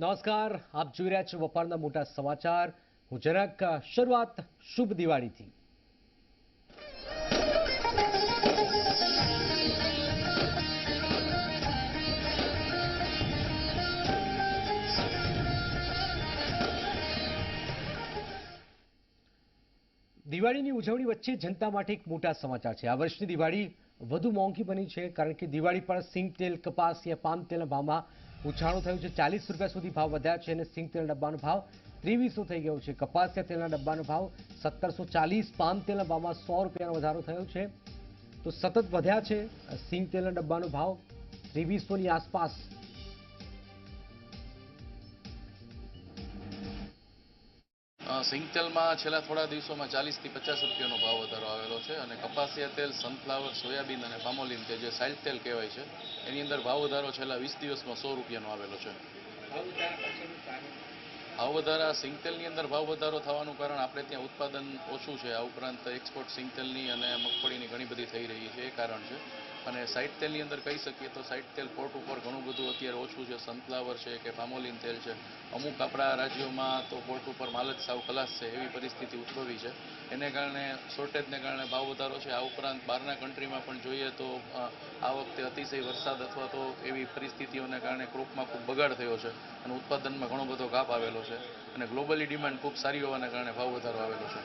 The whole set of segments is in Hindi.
નમસ્કાર, આપ જોઈ રહ્યા છો બપોરના મોટા સમાચાર. હું જનક. શરૂઆત શુભ દિવાળીથી. દિવાળીની ઉજવણી વચ્ચે જનતા માટે એક મોટા સમાચાર છે. આ વર્ષની દિવાળી વધુ મોંઘી બની છે કારણ કે દિવાળી પર સિંગ તેલ, કપાસ યા પામ તેલના ભાવમાં ઉછાળો થયો છે. 40 રૂપિયા સુધી ભાવ વધ્યા છે અને સિંગ તેલના ડબ્બાનો ભાવ 2300 થઈ ગયો છે. કપાસિયા તેલના ડબ્બાનો ભાવ 1740, પામ તેલના ભાવમાં 100 રૂપિયાનો વધારો થયો છે. તો સતત વધ્યા છે સિંગ તેલના ડબ્બાનો ભાવ 2300ની આસપાસ. સિંગ તેલમાં છેલ્લા થોડા દિવસોમાં 40 થી 50 રૂપિયાનો ભાવ વધારો આવેલો છે અને કપાસિયા તેલ, સનફ્લાવર, સોયાબીન અને પામોલીન જે સાઇડ તેલ કહેવાય છે એની અંદર ભાવ વધારો છેલ્લા 20 દિવસમાં 100 રૂપિયાનો આવેલો છે. ભાવ વધારા સિંગ તેલની અંદર ભાવ વધારો થવાનું કારણ આપણે ત્યાં ઉત્પાદન ઓછું છે. આ ઉપરાંત એક્સપોર્ટ સિંગ તેલની અને મગફળીની ઘણી બધી થઈ રહી છે, એ કારણ છે. અને સાઇડ તેલની અંદર કહી શકીએ તો સાઇડ તેલ પોર્ટ ઉપર ઘણું બધું અત્યારે ઓછું છે. સનફ્લાવર છે કે પામોલીન તેલ છે, અમુક આપણા રાજ્યોમાં તો પોર્ટ ઉપર માલ જ સાવ ખલાસ છે એવી પરિસ્થિતિ ઉદ્ભવી છે. એને કારણે શોર્ટેજને કારણે ભાવ વધારો છે. આ ઉપરાંત બહારના કન્ટ્રીમાં પણ જોઈએ તો આ વખતે અતિશય વરસાદ અથવા તો એવી પરિસ્થિતિઓને કારણે ક્રોપમાં ખૂબ બગાડ થયો છે અને ઉત્પાદનમાં ઘણો બધો કાપ આવેલો છે અને ગ્લોબલી ડિમાન્ડ ખૂબ સારી હોવાના કારણે ભાવ વધારો આવેલો છે.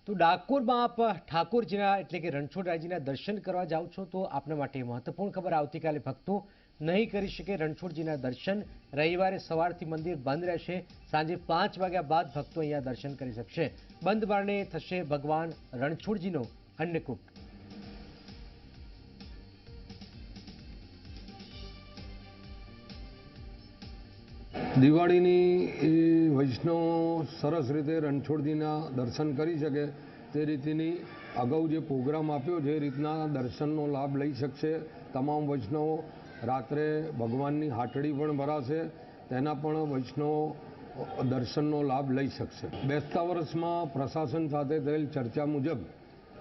તો ડાકોરમાં આપ ઠાકોરજીના એટલે કે રણછોડરાયજીના દર્શન કરવા જાઓ છો તો આપના માટે મહત્વપૂર્ણ ખબર. આવતીકાલે ભક્તો નહીં કરી શકે રણછોડજીના દર્શન. રવિવારે સવારથી મંદિર બંધ રહેશે. સાંજે 5 વાગ્યા બાદ ભક્તો અહીંયા દર્શન કરી શકશે. બંધ બારણે થશે ભગવાન રણછોડજીનો અન્નકૂટ. દિવાળીની વૈષ્ણવ સરસ રીતે રણછોડજીના દર્શન કરી શકે તે રીતની અગાઉ જે પ્રોગ્રામ આપ્યો છે એ રીતના દર્શનનો લાભ લઈ શકશે. તમામ વૈષ્ણવો રાત્રે ભગવાનની હાટડી પણ ભરાશે, તેના પણ વૈષ્ણવો દર્શનનો લાભ લઈ શકશે. બેસતા વર્ષમાં પ્રશાસન સાથે થયેલ ચર્ચા મુજબ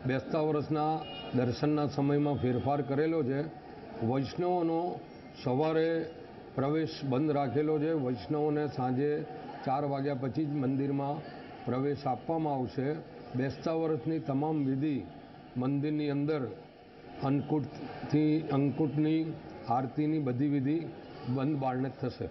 બેસતા વર્ષના દર્શનના સમયમાં ફેરફાર કરેલો છે. વૈષ્ણવોનો સવારે પ્રવેશ બંધ રાખેલો છે. વૈષ્ણવોને સાંજે 4 વાગ્યા પછી જ મંદિરમાં પ્રવેશ આપવામાં આવશે. બેસતા વર્ષની તમામ વિધિ મંદિરની અંદર અંકુટની આરતીની બધી વિધિ બંધ બારણે થશે.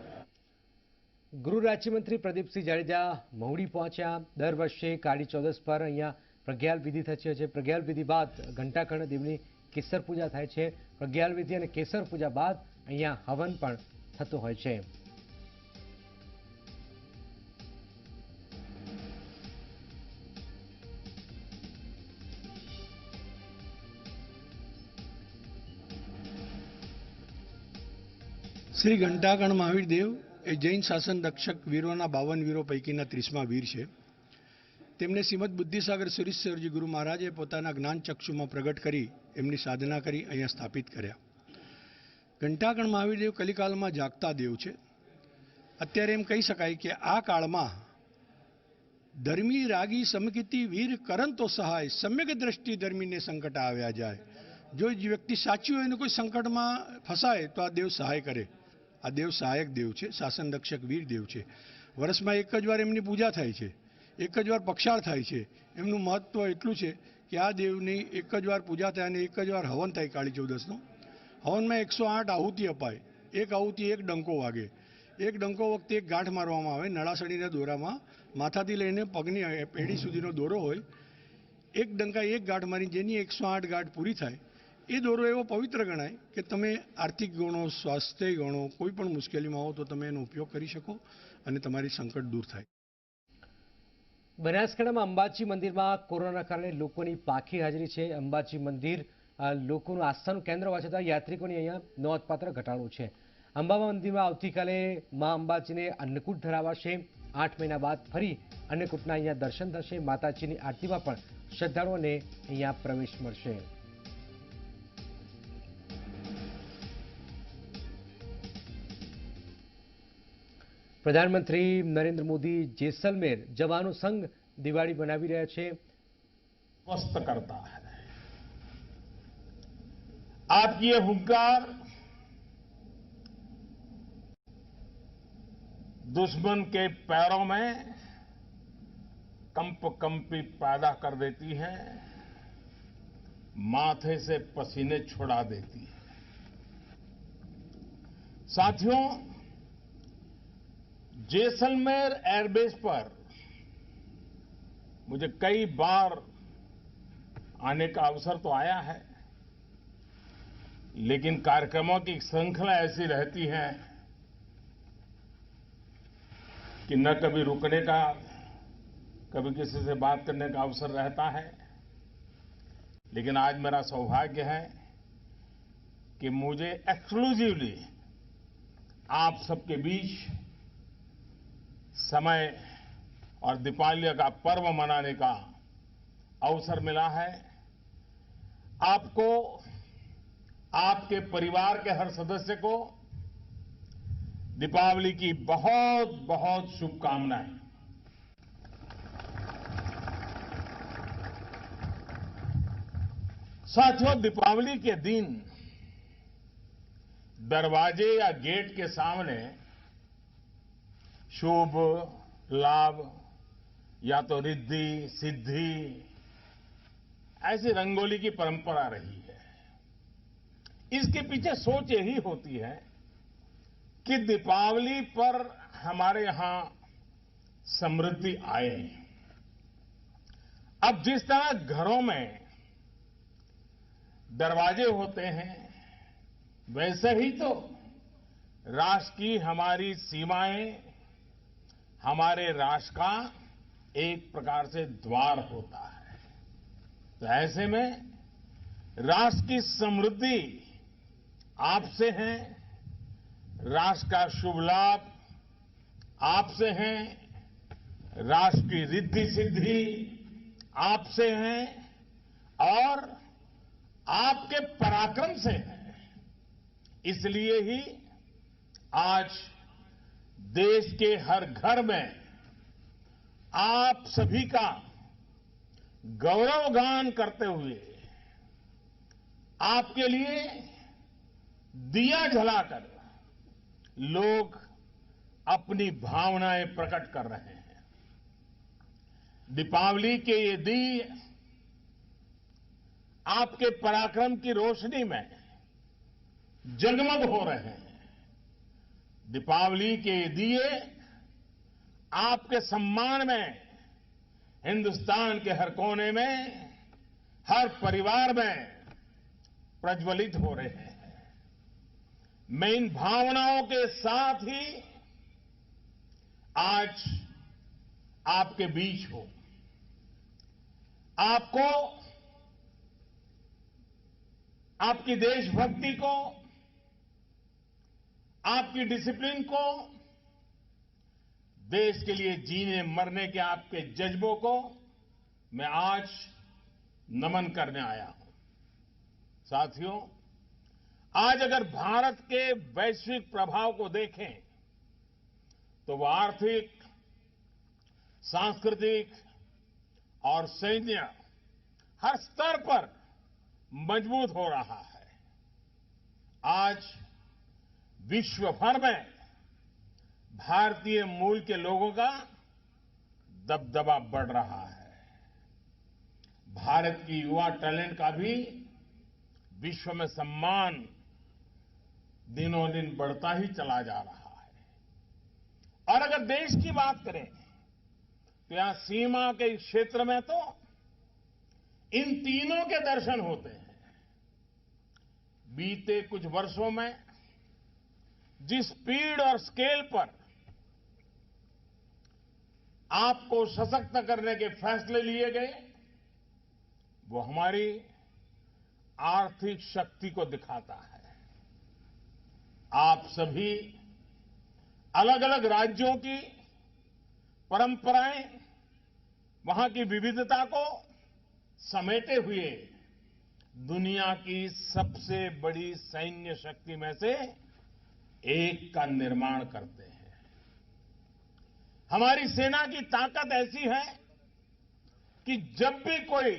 ગૃહ રાજ્યમંત્રી પ્રદીપસિંહ જાડેજા મહુડી પહોંચ્યા. દર વર્ષે કાળી ચૌદસ પર અહીંયા પ્રજ્ઞાલ વિધિ થશે છે. પ્રજ્ઞાલ વિધિ બાદ ઘંટાકર્ણ દેવની કેસર પૂજા થાય છે. પ્રજ્ઞાલ વિધિ અને કેસર પૂજા બાદ અહીંયા હવન પણ થતો હોય છે. શ્રી ઘંટાકર્ણ મહાવીર દેવ એ જૈન શાસન રક્ષક વીરોના 52 વીરો પૈકીના 30મા વીર છે. તેમને શ્રીમદ બુદ્ધિસાગર સુરેશ્વરજી ગુરુ મહારાજે પોતાના જ્ઞાન ચક્ષુમાં પ્રગટ કરી એમની સાધના કરી અહીંયા સ્થાપિત કર્યા. ઘંટાકર્ણ મહાવીર દેવ કલિકાલમાં જાગતા દેવ છે. અત્યારે એમ કહી શકાય કે આ કાળમાં ધર્મી રાગી સમકીર્તિ વીર કરંતો સહાય, સમ્યક દ્રષ્ટિ ધર્મીને સંકટ આવ્યા જાય. જો વ્યક્તિ સાચી હોય અને કોઈ સંકટમાં ફસાય તો આ દેવ સહાય કરે. આ દેવ સહાયક દેવ છે, શાસન રક્ષક વીર દેવ છે. વર્ષમાં એક જ વાર એમની પૂજા થાય છે, એક જ વાર પક્ષાળ થાય છે. એમનું મહત્વ એટલું છે કે આ દેવની એક જ વાર પૂજા થાય અને એક જ વાર હવન થાય કાળી ચૌદસનો. હવનમાં 108 આહુતિ અપાય. એક આહુતિ એક ડંકો વાગે. એક ડંકો વખતે એક ગાંઠ મારવામાં આવે. નળાસળીના દોરામાં માથાથી લઈને પગની પેઢી સુધીનો દોરો હોય. એક ડંકા એક ગાંઠ મારી જેની 108 ગાંઠ પૂરી થાય એ દોરો એવો પવિત્ર ગણાય કે તમે આર્થિક ગણો, સ્વાસ્થ્ય ગણો, કોઈ પણ મુશ્કેલીમાં આવો તો તમે એનો ઉપયોગ કરી શકો અને તમારી સંકટ દૂર થાય. બનાસકાંઠામાં અંબાજી મંદિરમાં કોરોનાના કારણે લોકોની પાખી હાજરી છે. અંબાજી મંદિર લોકોનું આસ્થાનું કેન્દ્ર હોવા છતાં યાત્રિકોની અહીંયા નોંધપાત્ર ઘટાડો છે. અંબાબા મંદિરમાં આવતીકાલે મા અંબાજીને અન્નકૂટ ધરાવાશે. 8 મહિના બાદ ફરી અન્નકૂટના અહીંયા દર્શન થશે. માતાજીની આરતીમાં પણ શ્રદ્ધાળુઓને અહીંયા પ્રવેશ મળશે. प्रधानमंत्री नरेंद्र मोदी जैसलमेर जवानों संग दिवाળી मनावी રહ્યા છે. स्वस्थ करता है. आपकी ये हुंकार दुश्मन के पैरों में कंपी पैदा कर देती है, माथे से पसीने छुड़ा देती है। साथियों, जैसलमेर एयरबेस पर मुझे कई बार आने का अवसर तो आया है, लेकिन कार्यक्रमों की श्रृंखला ऐसी रहती है कि न कभी रुकने का, कभी किसी से बात करने का अवसर रहता है। लेकिन आज मेरा सौभाग्य है कि मुझे एक्सक्लूसिवली आप सबके बीच समय और दीपावली का पर्व मनाने का अवसर मिला है। आपको, आपके परिवार के हर सदस्य को दीपावली की बहुत बहुत शुभकामनाएं। साथियों, दीपावली के दिन दरवाजे या गेट के सामने शुभ, लाभ या तो रिद्धि सिद्धि ऐसी रंगोली की परंपरा रही है। इसके पीछे सोच यही होती है कि दीपावली पर हमारे यहां समृद्धि आए। अब जिस तरह घरों में दरवाजे होते हैं, वैसे ही तो राष्ट्र की हमारी सीमाएं हमारे राष्ट्र का एक प्रकार से द्वार होता है। तो ऐसे में राष्ट्र की समृद्धि आपसे है, राष्ट्र का शुभ लाभ आपसे है, राष्ट्र की रिद्धि सिद्धि आपसे है और आपके पराक्रम से है। इसलिए ही आज देश के हर घर में आप सभी का गौरवगान करते हुए आपके लिए दिया जलाकर लोग अपनी भावनाएं प्रकट कर रहे हैं। दीपावली के ये दिए आपके पराक्रम की रोशनी में जगमग हो रहे हैं। दीपावली के ये दिए आपके सम्मान में हिंदुस्तान के हर कोने में, हर परिवार में प्रज्वलित हो रहे हैं। मैं इन भावनाओं के साथ ही आज आपके बीच हूं। आपको, आपकी देशभक्ति को, आपकी डिसिप्लिन को, देश के लिए जीने मरने के आपके जज्बों को मैं आज नमन करने आया हूं। साथियों, आज अगर भारत के वैश्विक प्रभाव को देखें तो वो आर्थिक, सांस्कृतिक और सैन्य हर स्तर पर मजबूत हो रहा है। आज विश्व भर में भारतीय मूल के लोगों का दबदबा बढ़ रहा है। भारत की युवा टैलेंट का भी विश्व में सम्मान दिनों दिन बढ़ता ही चला जा रहा है। और अगर देश की बात करें तो यहां सीमा के क्षेत्र में तो इन तीनों के दर्शन होते हैं। बीते कुछ वर्षों में जिस स्पीड और स्केल पर आपको सशक्त करने के फैसले लिए गए, वो हमारी आर्थिक शक्ति को दिखाता है। आप सभी अलग अलग राज्यों की परंपराएं, वहां की विविधता को समेटे हुए दुनिया की सबसे बड़ी सैन्य शक्ति में से एक का निर्माण करते हैं। हमारी सेना की ताकत ऐसी है कि जब भी कोई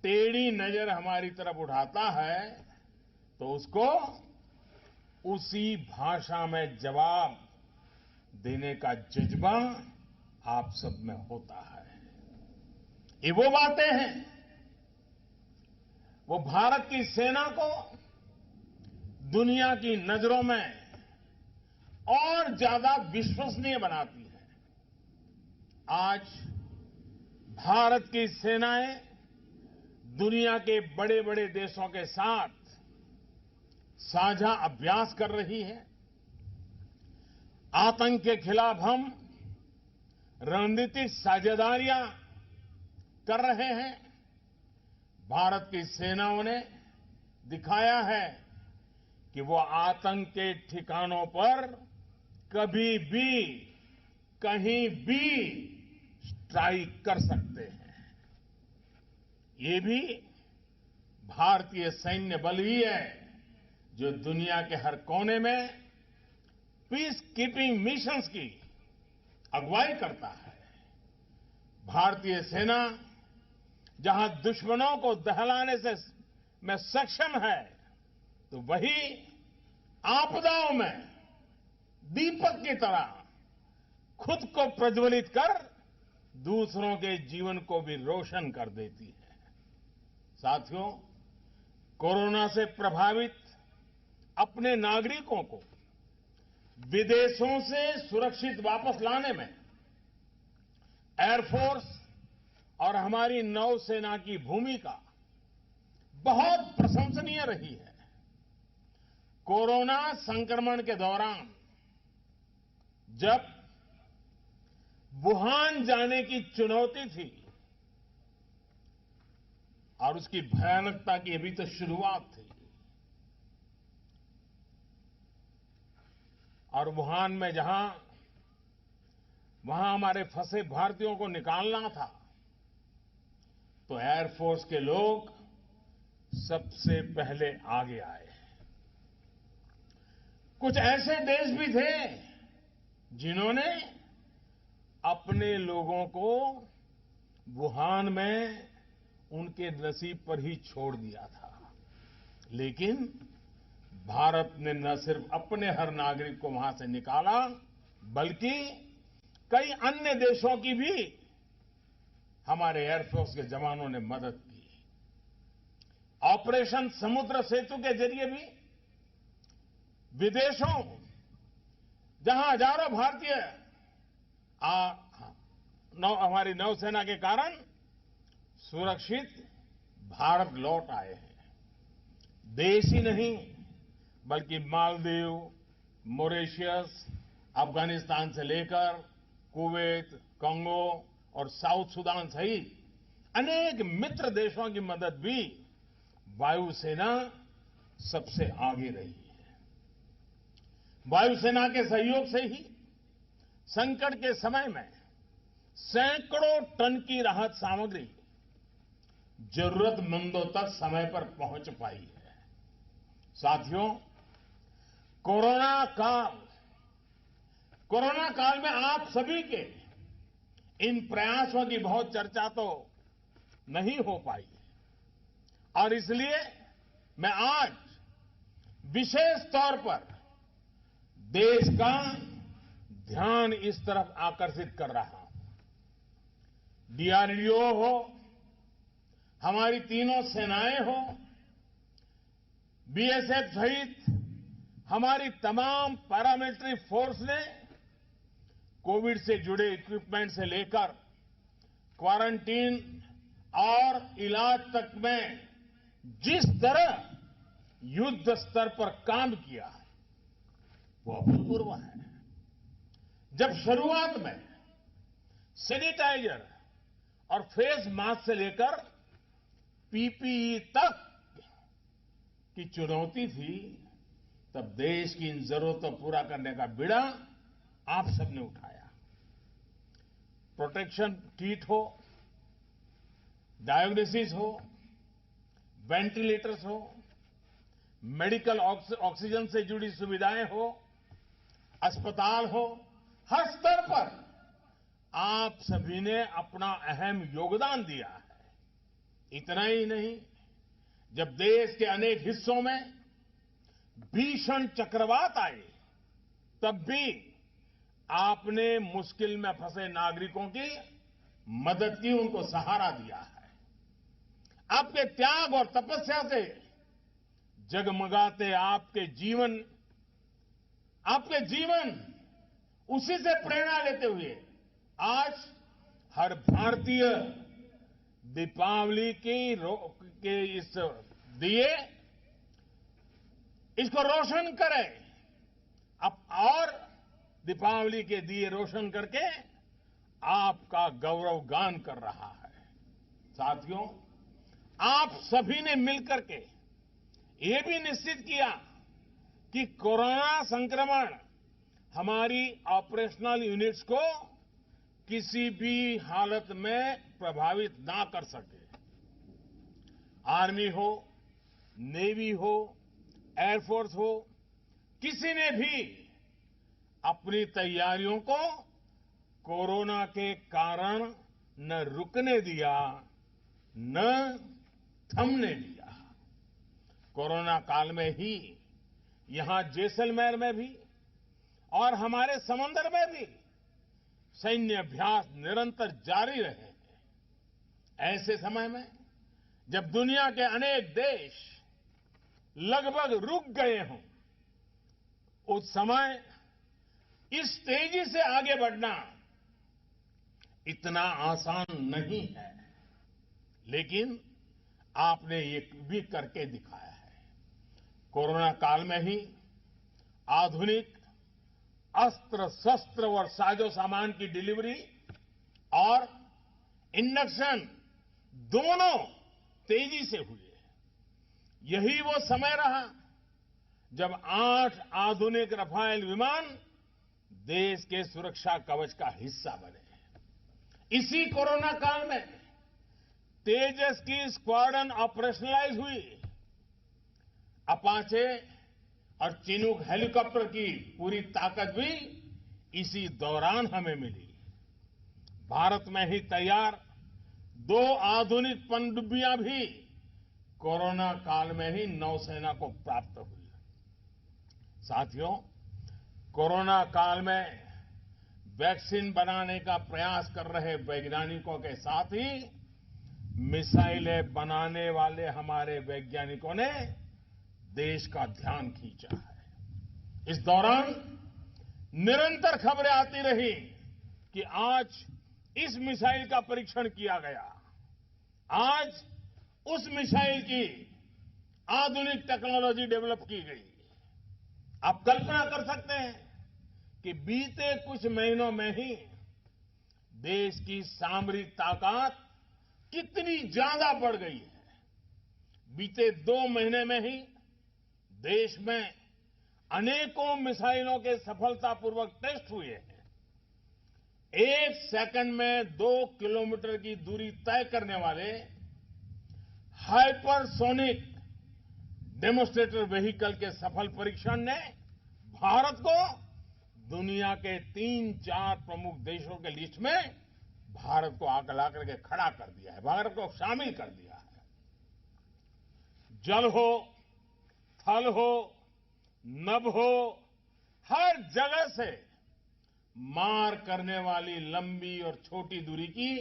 टेढ़ी नजर हमारी तरफ उठाता है तो उसको उसी भाषा में जवाब देने का जज्बा आप सब में होता है। ये वो बातें हैं, वो भारत की सेना को दुनिया की नजरों में और ज्यादा विश्वसनीय बनाती है। आज भारत की सेनाएं दुनिया के बड़े बड़े देशों के साथ साझा अभ्यास कर रही है। आतंक के खिलाफ हम रणनीतिक साझेदारियां कर रहे हैं। भारत की सेनाओं ने दिखाया है कि वो आतंक के ठिकानों पर कभी भी कहीं भी स्ट्राइक कर सकते हैं। ये भी भारतीय सैन्य बल ही है जो दुनिया के हर कोने में पीस कीपिंग मिशंस की अगुवाई करता है। भारतीय सेना जहां दुश्मनों को दहलाने से में सक्षम है, तो वही आपदाओं में दीपक की तरह खुद को प्रज्वलित कर दूसरों के जीवन को भी रोशन कर देती है। साथियों, कोरोना से प्रभावित अपने नागरिकों को विदेशों से सुरक्षित वापस लाने में एयरफोर्स और हमारी नौसेना की भूमिका बहुत प्रशंसनीय रही है। कोरोना संक्रमण के दौरान जब वुहान जाने की चुनौती थी और उसकी भयानकता की अभी तो शुरुआत थी, और वुहान में वहां हमारे फंसे भारतीयों को निकालना था, तो एयरफोर्स के लोग सबसे पहले आगे आए। कुछ ऐसे देश भी थे जिन्होंने अपने लोगों को वुहान में उनके नसीब पर ही छोड़ दिया था, लेकिन भारत ने न सिर्फ अपने हर नागरिक को वहां से निकाला, बल्कि कई अन्य देशों की भी हमारे एयरफोर्स के जवानों ने मदद की। ऑपरेशन समुद्र सेतु के जरिए भी विदेशों जहां हजारों भारतीय हमारी नौसेना के कारण सुरक्षित भारत लौट आए हैं। देश ही नहीं, बल्कि मालदीव, मॉरिशस, अफगानिस्तान से लेकर कुवैत, कांगो और साउथ सुदान सहित अनेक मित्र देशों की मदद भी वायुसेना सबसे आगे रही है। वायुसेना के सहयोग से ही संकट के समय में सैकड़ों टन की राहत सामग्री जरूरतमंदों तक समय पर पहुंच पाई है। साथियों, कोरोना काल में आप सभी के इन प्रयासों की बहुत चर्चा तो नहीं हो पाई, और इसलिए मैं आज विशेष तौर पर देश का ध्यान इस तरफ आकर्षित कर रहा हूं। डीआरडीओ हो, हमारी तीनों सेनाएं हो, बीएसएफ सहित हमारी तमाम पैरामिलिट्री फोर्स ने कोविड से जुड़े इक्विपमेंट से लेकर क्वारंटीन और इलाज तक में जिस तरह युद्ध स्तर पर काम किया है, वो अभूतपूर्व है। जब शुरुआत में सैनिटाइजर और फेस मास्क से लेकर पीपीई तक की चुनौती थी, तब देश की इन जरूरतों को पूरा करने का बीड़ा आप सबने उठाया। प्रोटेक्शन किट हो, डायग्नोसिस हो, वेंटिलेटर्स हो, मेडिकल ऑक्सीजन से जुड़ी सुविधाएं हो, अस्पताल हो, हर स्तर पर आप सभी ने अपना अहम योगदान दिया है। इतना ही नहीं, जब देश के अनेक हिस्सों में भीषण चक्रवात आए, तब भी आपने मुश्किल में फंसे नागरिकों की मदद की, उनको सहारा दिया है। आपके त्याग और तपस्या से जगमगाते आपके जीवन उसी से प्रेरणा लेते हुए आज हर भारतीय दीपावली के इस दिए इसको रोशन करे अब, और दीपावली के दिए रोशन करके आपका गौरव गान कर रहा है। साथियों, आप सभी ने मिलकर के ये भी निश्चित किया कि कोरोना संक्रमण हमारी ऑपरेशनल यूनिट्स को किसी भी हालत में प्रभावित ना कर सके। आर्मी हो, नेवी हो, एयरफोर्स हो, किसी ने भी अपनी तैयारियों को कोरोना के कारण न रुकने दिया, न थमने दिया। कोरोना काल में ही यहां जैसलमेर में भी और हमारे समंदर में भी सैन्य अभ्यास निरंतर जारी रहे हैं। ऐसे समय में जब दुनिया के अनेक देश लगभग रुक गए हों, उस समय इस तेजी से आगे बढ़ना इतना आसान नहीं है, लेकिन आपने ये भी करके दिखाया है। कोरोना काल में ही आधुनिक अस्त्र शस्त्र और साजो सामान की डिलीवरी और इंडक्शन दोनों तेजी से हुए। यही वो समय रहा जब 8 आधुनिक रफाल विमान देश के सुरक्षा कवच का हिस्सा बने। इसी कोरोना काल में तेजस की स्क्वाड्रन ऑपरेशनलाइज हुई। अपाचे और चिनूक हेलीकॉप्टर की पूरी ताकत भी इसी दौरान हमें मिली। भारत में ही तैयार 2 आधुनिक पनडुब्बियां भी कोरोना काल में ही नौसेना को प्राप्त हुई। साथियों, कोरोना काल में वैक्सीन बनाने का प्रयास कर रहे वैज्ञानिकों के साथ ही मिसाइलें बनाने वाले हमारे वैज्ञानिकों ने देश का ध्यान खींचा है। इस दौरान निरंतर खबरें आती रही कि आज इस मिसाइल का परीक्षण किया गया, आज उस मिसाइल की आधुनिक टेक्नोलॉजी डेवलप की गई। आप कल्पना कर सकते हैं कि बीते कुछ महीनों में ही देश की सामरिक ताकत कितनी ज्यादा बढ़ गई है। बीते 2 महीने में ही देश में अनेकों मिसाइलों के सफलतापूर्वक टेस्ट हुए हैं। 1 सेकंड में 2 किलोमीटर की दूरी तय करने वाले हाइपरसोनिक डेमोन्स्ट्रेटर व्हीकल के सफल परीक्षण ने भारत को दुनिया के 3-4 प्रमुख देशों के लिस्ट में भारत को आगे ला करके खड़ा कर दिया है, भारत को शामिल कर दिया है। जल हो, थल हो, नभ हो, हर जगह से मार करने वाली लंबी और छोटी दूरी की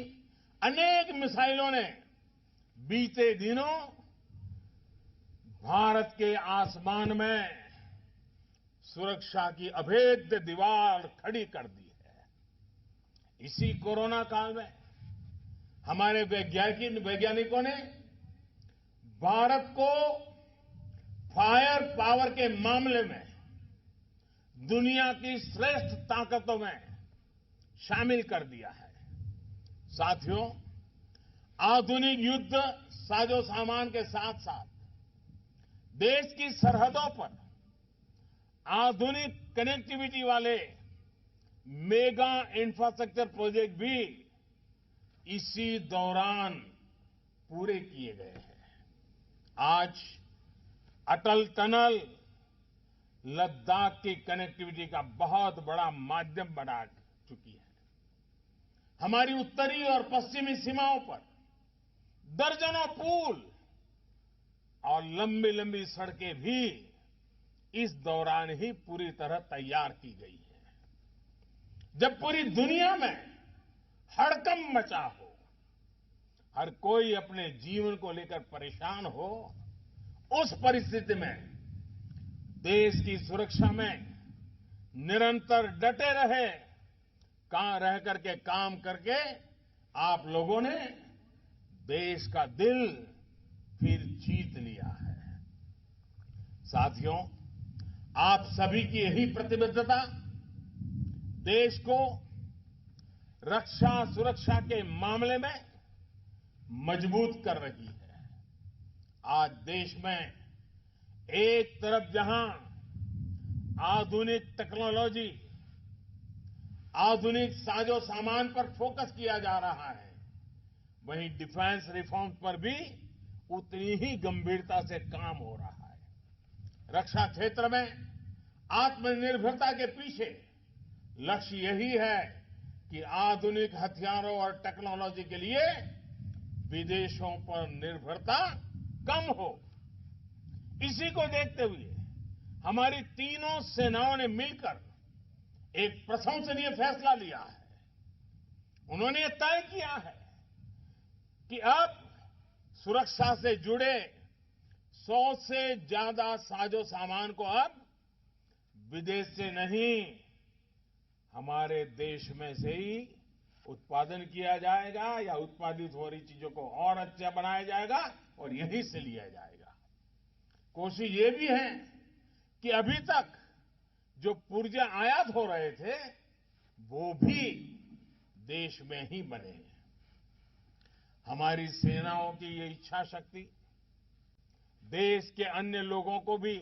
अनेक मिसाइलों ने बीते दिनों भारत के आसमान में सुरक्षा की अभेद्य दीवार खड़ी कर दी है। इसी कोरोना काल में हमारे वैज्ञानिकों ने भारत को फायर पावर के मामले में दुनिया की श्रेष्ठ ताकतों में शामिल कर दिया है। साथियों, आधुनिक युद्ध साजो सामान के साथ साथ देश की सरहदों पर आधुनिक कनेक्टिविटी वाले मेगा इंफ्रास्ट्रक्चर प्रोजेक्ट भी इसी दौरान पूरे किए गए हैं। आज अटल टनल लद्दाख की कनेक्टिविटी का बहुत बड़ा माध्यम बना चुकी है। हमारी उत्तरी और पश्चिमी सीमाओं पर दर्जनों पुल और लंबी लंबी सड़कें भी इस दौरान ही पूरी तरह तैयार की गई है। जब पूरी दुनिया में हड़कंप मचा हो, हर कोई अपने जीवन को लेकर परेशान हो, उस परिस्थिति में देश की सुरक्षा में निरंतर डटे रहे, रह करके काम करके आप लोगों ने देश का दिल फिर जीत लिया है। साथियों, आप सभी की यही प्रतिबद्धता देश को रक्षा सुरक्षा के मामले में मजबूत कर रही है। आज देश में एक तरफ जहां आधुनिक टेक्नोलॉजी, आधुनिक साजो सामान पर फोकस किया जा रहा है, वहीं डिफेंस रिफॉर्म्स पर भी उतनी ही गंभीरता से काम हो रहा है। रक्षा क्षेत्र में आत्मनिर्भरता के पीछे लक्ष्य यही है कि आधुनिक हथियारों और टेक्नोलॉजी के लिए विदेशों पर निर्भरता कम हो। इसी को देखते हुए हमारी तीनों सेनाओं ने मिलकर एक प्रशंसनीय फैसला लिया है। उन्होंने यह तय किया है कि अब सुरक्षा से जुड़े 100 से ज्यादा साजो सामान को अब विदेश से नहीं, हमारे देश में से ही उत्पादन किया जाएगा या उत्पादित हो रही चीजों को और अच्छा बनाया जाएगा और यहीं से लिया जाएगा। कोशिश ये भी है कि अभी तक जो पुर्जे आयात हो रहे थे वो भी देश में ही बने। हमारी सेनाओं की ये इच्छा शक्ति देश के अन्य लोगों को भी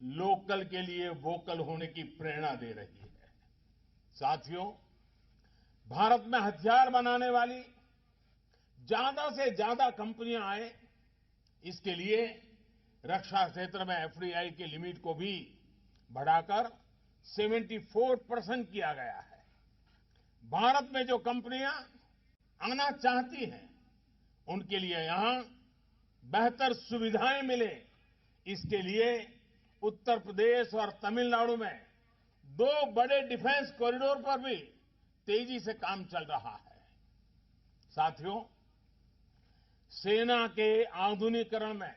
लोकल के लिए वोकल होने की प्रेरणा दे रही है। साथियों, भारत में हथियार बनाने वाली ज्यादा से ज्यादा कंपनियां आए, इसके लिए रक्षा क्षेत्र में एफडीआई की लिमिट को भी बढ़ाकर 74% किया गया है। भारत में जो कंपनियां आना चाहती हैं, उनके लिए यहां बेहतर सुविधाएं मिले, इसके लिए उत्तर प्रदेश और तमिलनाडु में 2 बड़े डिफेंस कॉरिडोर पर भी तेजी से काम चल रहा है। साथियों, सेना के आधुनिकीकरण में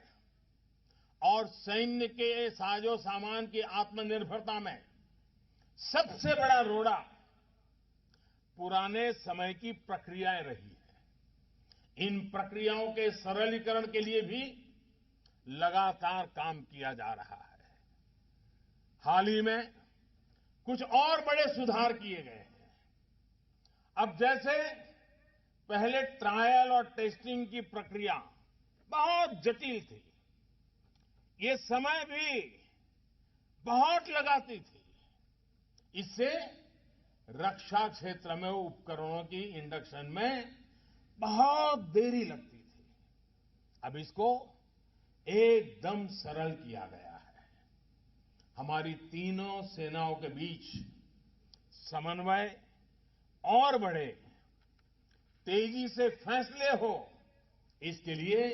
और सैन्य के साजो सामान की आत्मनिर्भरता में सबसे बड़ा रोड़ा पुराने समय की प्रक्रियाएं रही है। इन प्रक्रियाओं के सरलीकरण के लिए भी लगातार काम किया जा रहा है। हाल ही में कुछ और बड़े सुधार किए गए हैं। अब जैसे पहले ट्रायल और टेस्टिंग की प्रक्रिया बहुत जटिल थी, ये समय भी बहुत लगाती थी, इससे रक्षा क्षेत्र में उपकरणों की इंडक्शन में बहुत देरी लगती थी। अब इसको एकदम सरल किया गया है। हमारी तीनों सेनाओं के बीच समन्वय और बढ़े, तेजी से फैसले हो, इसके लिए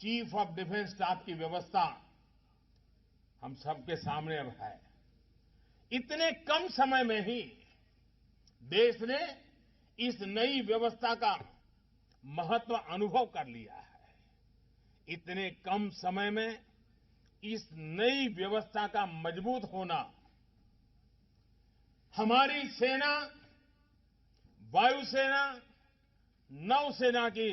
चीफ ऑफ डिफेंस स्टाफ की व्यवस्था हम सबके सामने अब है। इतने कम समय में ही देश ने इस नई व्यवस्था का महत्व अनुभव कर लिया है। इतने कम समय में इस नई व्यवस्था का मजबूत होना हमारी सेना, वायुसेना, नौसेना की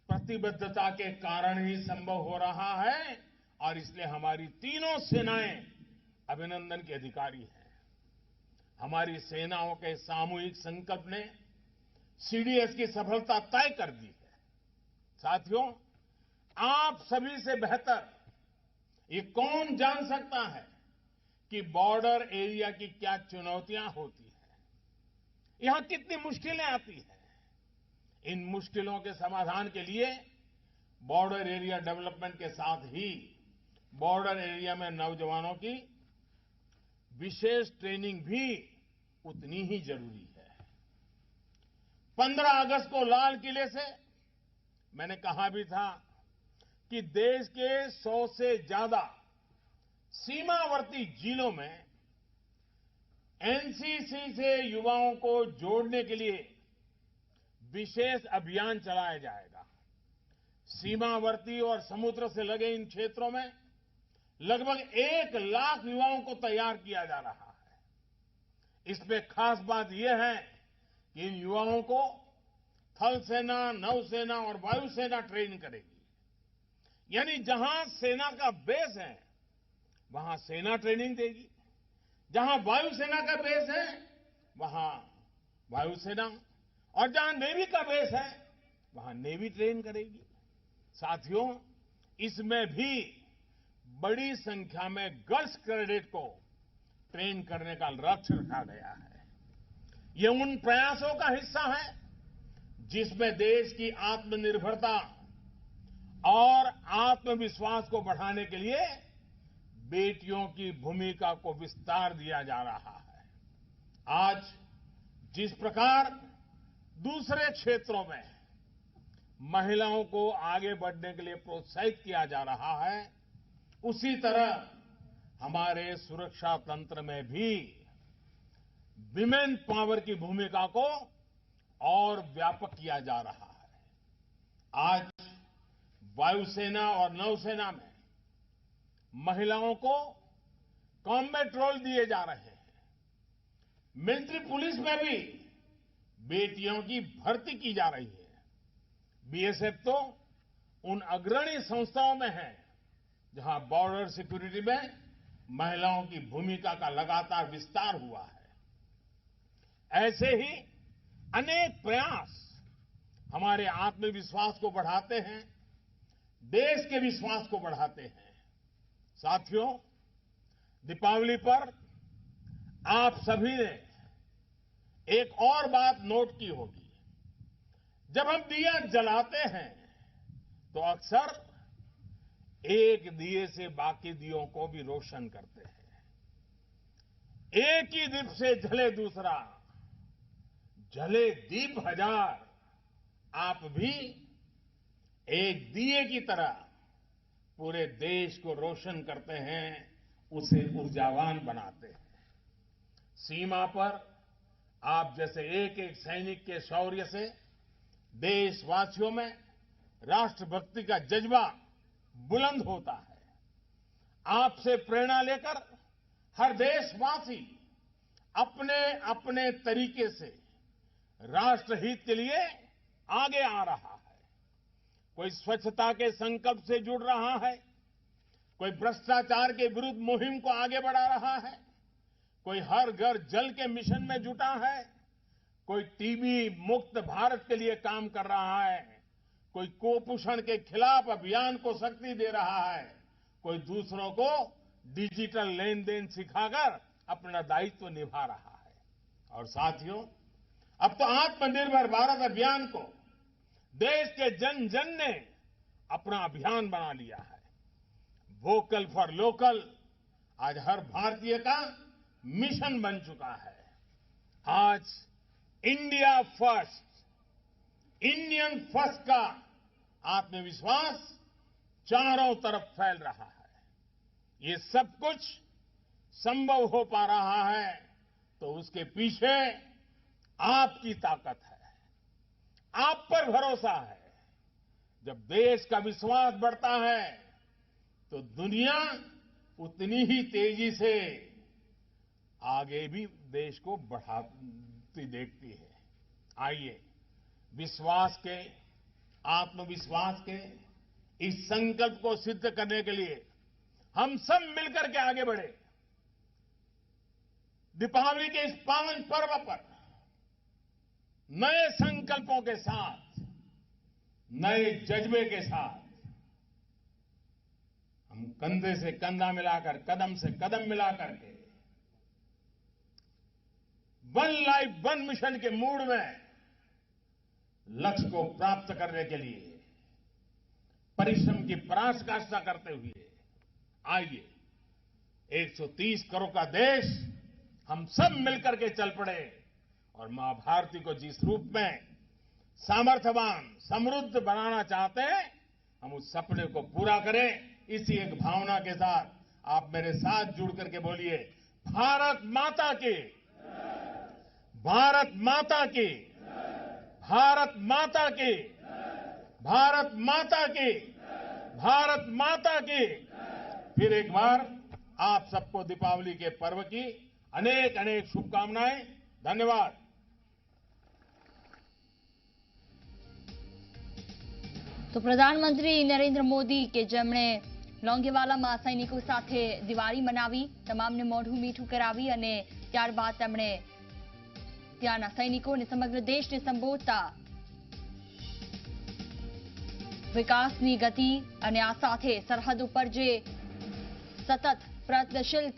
प्रतिबद्धता के कारण ही संभव हो रहा है और इसलिए हमारी तीनों सेनाएं अभिनंदन के अधिकारी हैं। हमारी सेनाओं के सामूहिक संकल्प ने सीडीएस की सफलता तय कर दी है। साथियों, आप सभी से बेहतर ये कौन जान सकता है कि बॉर्डर एरिया की क्या चुनौतियां होती हैं, यहां कितनी मुश्किलें आती हैं। इन मुश्किलों के समाधान के लिए बॉर्डर एरिया डेवलपमेंट के साथ ही बॉर्डर एरिया में नौजवानों की विशेष ट्रेनिंग भी उतनी ही जरूरी है। 15 अगस्त को लाल किले से मैंने कहा भी था कि देश के 100 से ज्यादा सीमावर्ती जिलों में एनसीसी से युवाओं को जोड़ने के लिए विशेष अभियान चलाया जाएगा। सीमावर्ती और समुद्र से लगे इन क्षेत्रों में लगभग 1 लाख युवाओं को तैयार किया जा रहा है। इसमें खास बात यह है कि इन युवाओं को थल सेना, नौसेना और वायुसेना ट्रेन करेगी। यानी जहां सेना का बेस है वहां सेना ट्रेनिंग देगी, जहां वायुसेना का बेस है वहां वायुसेना, और जहां नेवी का बेस है वहां नेवी ट्रेन करेगी। साथियों, इसमें भी बड़ी संख्या में गर्ल्स कैडेट को ट्रेन करने का लक्ष्य रखा गया है। ये उन प्रयासों का हिस्सा है जिसमें देश की आत्मनिर्भरता और आत्मविश्वास को बढ़ाने के लिए बेटियों की भूमिका को विस्तार दिया जा रहा है। आज जिस प्रकार दूसरे क्षेत्रों में महिलाओं को आगे बढ़ने के लिए प्रोत्साहित किया जा रहा है, उसी तरह हमारे सुरक्षा तंत्र में भी विमेन पावर की भूमिका को और व्यापक किया जा रहा है। आज वायुसेना और नौसेना में महिलाओं को कॉम्बैट रोल दिए जा रहे हैं। मिलिट्री पुलिस में भी बेटियों की भर्ती की जा रही है। बीएसएफ तो उन अग्रणी संस्थाओं में है जहां बॉर्डर सिक्योरिटी में महिलाओं की भूमिका का लगातार विस्तार हुआ है। ऐसे ही अनेक प्रयास हमारे आत्मविश्वास को बढ़ाते हैं, देश के विश्वास को बढ़ाते हैं। साथियों, दीपावली पर आप सभी ने एक और बात नोट की होगी। जब हम दिया जलाते हैं तो अक्सर एक दिए से बाकी दियों को भी रोशन करते हैं। एक ही दीप से जले दूसरा, जले दीप हजार। आप भी एक दिए की तरह पूरे देश को रोशन करते हैं, उसे ऊर्जावान बनाते हैं। सीमा पर आप जैसे एक एक सैनिक के शौर्य से देशवासियों में राष्ट्रभक्ति का जज्बा बुलंद होता है। आपसे प्रेरणा लेकर हर देशवासी अपने अपने तरीके से राष्ट्रहित के लिए आगे आ रहा है। कोई स्वच्छता के संकल्प से जुड़ रहा है, कोई भ्रष्टाचार के विरुद्ध मुहिम को आगे बढ़ा रहा है, कोई हर घर जल के मिशन में जुटा है, कोई टीबी मुक्त भारत के लिए काम कर रहा है, कोई कुपोषण के खिलाफ अभियान को शक्ति दे रहा है, कोई दूसरों को डिजिटल लेन देन सिखाकर अपना दायित्व निभा रहा है। और साथियों, अब तो आत्मनिर्भर भारत अभियान को देश के जन जन ने अपना अभियान बना लिया है। वोकल फॉर लोकल आज हर भारतीय का मिशन बन चुका है। आज इंडिया फर्स्ट, इंडियन फर्स्ट का आत्मविश्वास चारों तरफ फैल रहा है। ये सब कुछ संभव हो पा रहा है तो उसके पीछे आपकी ताकत है, आप पर भरोसा है। जब देश का विश्वास बढ़ता है तो दुनिया उतनी ही तेजी से आगे भी देश को बढ़ाती देखती है। आइए विश्वास के, आत्मविश्वास के इस संकल्प को सिद्ध करने के लिए हम सब मिलकर के आगे बढ़े। दीपावली के इस पावन पर्व पर नए संकल्पों के साथ, नए जज्बे के साथ हम कंधे से कंधा मिलाकर, कदम से कदम मिलाकर के वन लाइफ वन मिशन के मूड में लक्ष्य को प्राप्त करने के लिए परिश्रम की पराकाष्ठा करते हुए आइए 130 करोड़ का देश हम सब मिलकर के चल पड़े और मां भारती को जिस रूप में सामर्थ्यवान, समृद्ध बनाना चाहते हैं, हम उस सपने को पूरा करें। इसी एक भावना के साथ आप मेरे साथ जुड़ करके बोलिए, भारत माता की भारत माता की, भारत माता की, भारत माता की, भारत माता की। फिर एक बार आप सबको दीपावली के पर्व की अनेक अनेक शुभकामनाएं। धन्यवाद। તો પ્રધાનમંત્રી નરેન્દ્ર મોદી કે જેમણે લોંગેવાલામાં સૈનિકો સાથે દિવાળી મનાવી, તમામને મોઢું મીઠું કરાવી અને ત્યારબાદ તેમણે ત્યાંના સૈનિકો અને સમગ્ર દેશને સંબોધતા વિકાસની ગતિ અને આ સાથે સરહદ ઉપર જે સતત પ્રયત્નશીલ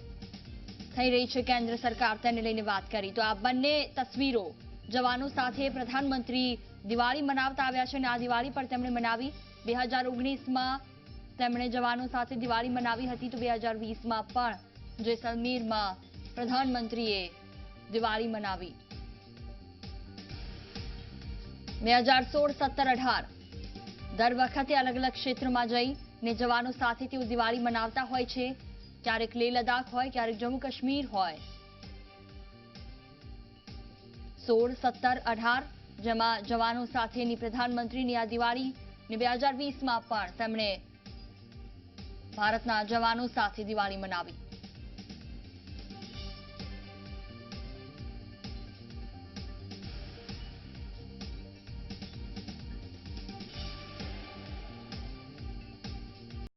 થઈ રહી છે કેન્દ્ર સરકાર, તેને લઈને વાત કરી. તો આ બંને તસવીરો જવાનો સાથે પ્રધાનમંત્રી દિવાળી મનાવતા આવ્યા છે અને આ દિવાળી પર તેમણે મનાવી. 2019માં તેમણે જવાનો સાથે દિવાળી મનાવી હતી, તો 2020માં પણ જેસલમેરમાં પ્રધાનમંત્રીએ દિવાળી મનાવી. 2016, 17, 18 દર વખતે અલગ અલગ ક્ષેત્રમાં જઈને જવાનો સાથે તેઓ દિવાળી મનાવતા હોય છે. ક્યારેક લેહ લદ્દાખ હોય, ક્યારેક જમ્મુ કાશ્મીર હોય. 16, 17, 18 જેમાં જવાનો સાથેની પ્રધાનમંત્રીની આ દિવાળી ને 2020માં પણ તેમણે ભારતના જવાનો સાથે દિવાળી મનાવી.